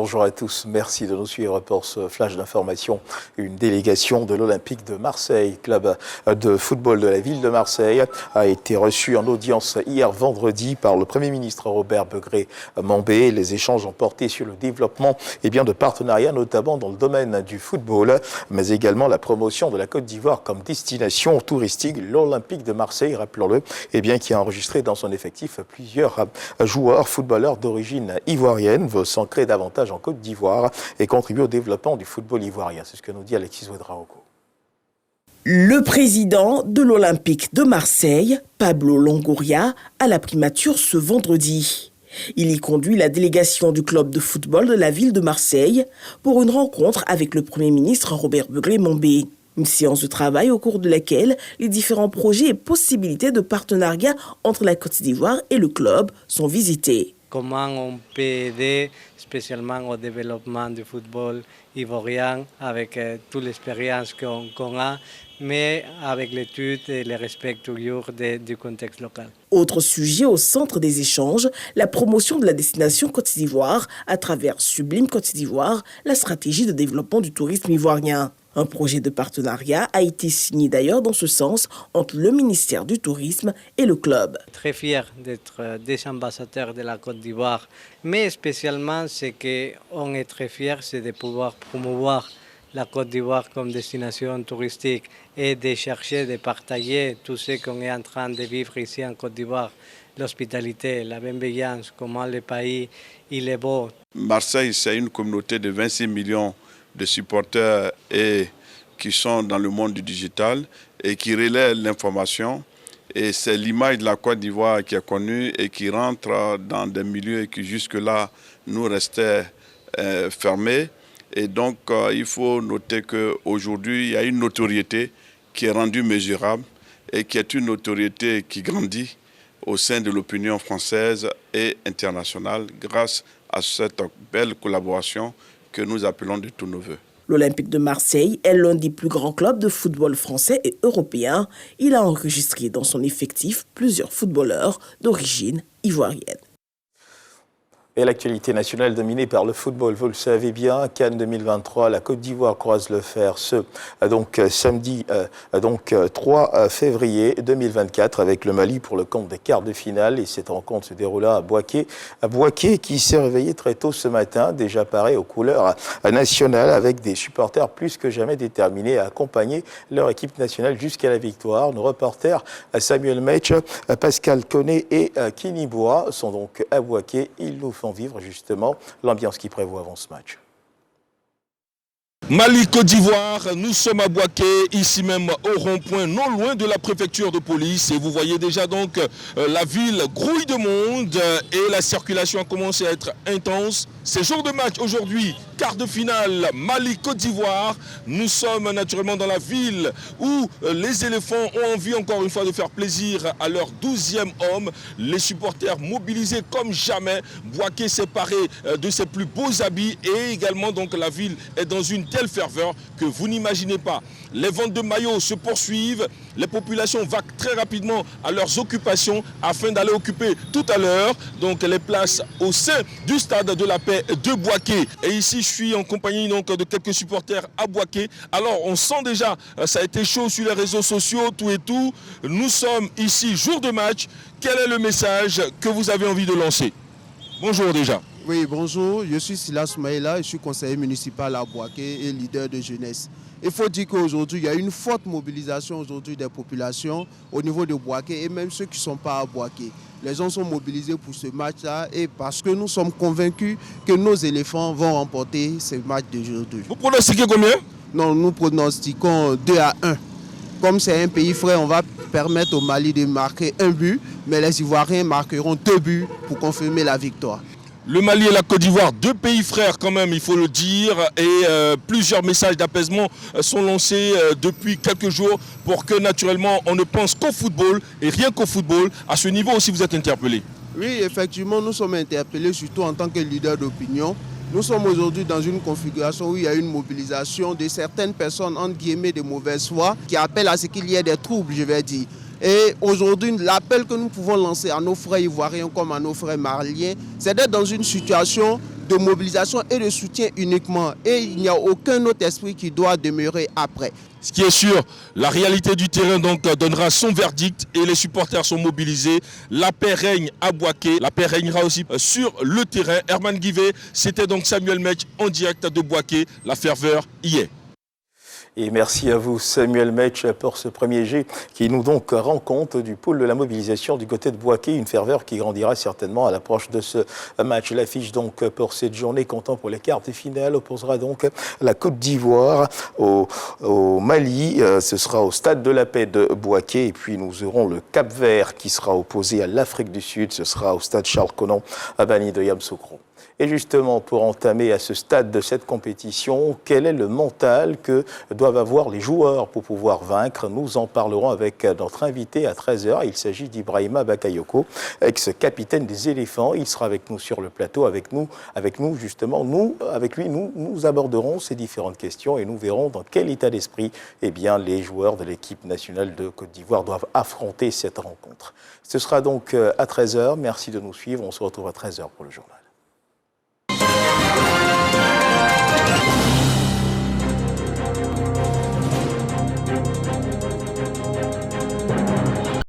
Bonjour à tous, merci de nous suivre pour ce flash d'information. Une délégation de l'Olympique de Marseille, club de football de la ville de Marseille, a été reçue en audience hier vendredi par le Premier ministre Robert Begré-Mambé. Les échanges ont porté sur le développement de partenariats, notamment dans le domaine du football, mais également la promotion de la Côte d'Ivoire comme destination touristique. L'Olympique de Marseille, rappelons-le, qui a enregistré dans son effectif plusieurs joueurs, footballeurs d'origine ivoirienne, veut s'ancrer davantage en Côte d'Ivoire et contribuer au développement du football ivoirien. C'est ce que nous dit Alexis Ouedraogo. Le président de l'Olympique de Marseille, Pablo Longoria, a la primature ce vendredi. Il y conduit la délégation du club de football de la ville de Marseille pour une rencontre avec le Premier ministre Robert Begré-Mambé. Une séance de travail au cours de laquelle les différents projets et possibilités de partenariat entre la Côte d'Ivoire et le club sont visités. Comment on peut aider spécialement au développement du football ivoirien avec toute l'expérience qu'on a, mais avec l'étude et le respect toujours du contexte local. Autre sujet au centre des échanges, la promotion de la destination Côte d'Ivoire à travers Sublime Côte d'Ivoire, la stratégie de développement du tourisme ivoirien. Un projet de partenariat a été signé d'ailleurs dans ce sens entre le ministère du Tourisme et le club. Très fier d'être des ambassadeurs de la Côte d'Ivoire, mais spécialement ce qu'on est très fier, c'est de pouvoir promouvoir la Côte d'Ivoire comme destination touristique et de chercher, de partager tout ce qu'on est en train de vivre ici en Côte d'Ivoire. L'hospitalité, la bienveillance, comment le pays il est beau. Marseille, c'est une communauté de 26 millions de supporters qui sont dans le monde du digital et qui relaient l'information. Et c'est l'image de la Côte d'Ivoire qui est connue et qui rentre dans des milieux qui jusque-là nous restaient fermés. Et donc il faut noter qu'aujourd'hui, il y a une notoriété qui est rendue mesurable et qui est une notoriété qui grandit au sein de l'opinion française et internationale grâce à cette belle collaboration que nous appelons de tous nos voeux. L'Olympique de Marseille est l'un des plus grands clubs de football français et européen. Il a enregistré dans son effectif plusieurs footballeurs d'origine ivoirienne. Et l'actualité nationale dominée par le football, vous le savez bien, Cannes 2023, la Côte d'Ivoire croise le fer samedi 3 février 2024 avec le Mali pour le compte des quarts de finale. Et cette rencontre se déroula à Bouaké. Bouaké qui s'est réveillé très tôt ce matin, déjà paré aux couleurs nationales avec des supporters plus que jamais déterminés à accompagner leur équipe nationale jusqu'à la victoire. Nos reporters Samuel Meitch, Pascal Koné et Kiniboa sont donc à Bouaké. Ils nous font vivre justement l'ambiance qui prévaut avant ce match. Mali-Côte d'Ivoire, nous sommes à Bouaké, ici même au rond-point, non loin de la préfecture de police. Et vous voyez déjà donc la ville grouille de monde et la circulation a commencé à être intense. C'est jour de match aujourd'hui, quart de finale Mali-Côte d'Ivoire. Nous sommes naturellement dans la ville où les éléphants ont envie encore une fois de faire plaisir à leur 12e homme. Les supporters mobilisés comme jamais. Bouaké s'est paré de ses plus beaux habits et également donc la ville est dans une telle ferveur que vous n'imaginez pas. Les ventes de maillots se poursuivent. Les populations vaquent très rapidement à leurs occupations afin d'aller occuper tout à l'heure donc les places au sein du stade de la paix de Bouaké. Et ici, je suis en compagnie donc de quelques supporters à Bouaké. Alors, on sent déjà, ça a été chaud sur les réseaux sociaux, tout et tout. Nous sommes ici, jour de match. Quel est le message que vous avez envie de lancer? Bonjour déjà. Oui, bonjour. Je suis Silas Maïla, je suis conseiller municipal à Bouaké et leader de jeunesse. Il faut dire qu'aujourd'hui, il y a une forte mobilisation aujourd'hui des populations au niveau de Bouaké et même ceux qui ne sont pas à Bouaké. Les gens sont mobilisés pour ce match-là et parce que nous sommes convaincus que nos éléphants vont remporter ce match d'aujourd'hui. Vous pronostiquez combien? Non, nous pronostiquons 2-1. Comme c'est un pays frère, on va permettre au Mali de marquer un but, mais les Ivoiriens marqueront 2 buts pour confirmer la victoire. Le Mali et la Côte d'Ivoire, deux pays frères quand même, il faut le dire, et plusieurs messages d'apaisement sont lancés depuis quelques jours pour que naturellement on ne pense qu'au football et rien qu'au football. À ce niveau aussi vous êtes interpellés. Oui, effectivement, nous sommes interpellés surtout en tant que leader d'opinion. Nous sommes aujourd'hui dans une configuration où il y a une mobilisation de certaines personnes, entre guillemets, de mauvaise foi, qui appellent à ce qu'il y ait des troubles, je vais dire. Et aujourd'hui, l'appel que nous pouvons lancer à nos frères ivoiriens comme à nos frères maliens, c'est d'être dans une situation de mobilisation et de soutien uniquement. Et il n'y a aucun autre esprit qui doit demeurer après. Ce qui est sûr, la réalité du terrain donc donnera son verdict et les supporters sont mobilisés. La paix règne à Bouaké, la paix régnera aussi sur le terrain. Herman Guivet, c'était donc Samuel Metch en direct de Bouaké. La ferveur y est. Et merci à vous Samuel Metch pour ce premier jet qui nous donc rend compte du pôle de la mobilisation du côté de Bouaké, une ferveur qui grandira certainement à l'approche de ce match. L'affiche donc pour cette journée comptant pour les quarts de finale opposera donc la Côte d'Ivoire au Mali. Ce sera au Stade de la Paix de Bouaké et puis nous aurons le Cap-Vert qui sera opposé à l'Afrique du Sud. Ce sera au Stade Charles Konan à Bani de Yamoussoukro. Et justement, pour entamer à ce stade de cette compétition, quel est le mental que doivent avoir les joueurs pour pouvoir vaincre? Nous en parlerons avec notre invité à 13h. Il s'agit d'Ibrahima Bakayoko, ex-capitaine des éléphants. Il sera avec nous sur le plateau, avec nous justement. Avec lui, nous aborderons ces différentes questions et nous verrons dans quel état d'esprit les joueurs de l'équipe nationale de Côte d'Ivoire doivent affronter cette rencontre. Ce sera donc à 13h. Merci de nous suivre. On se retrouve à 13h pour le journal.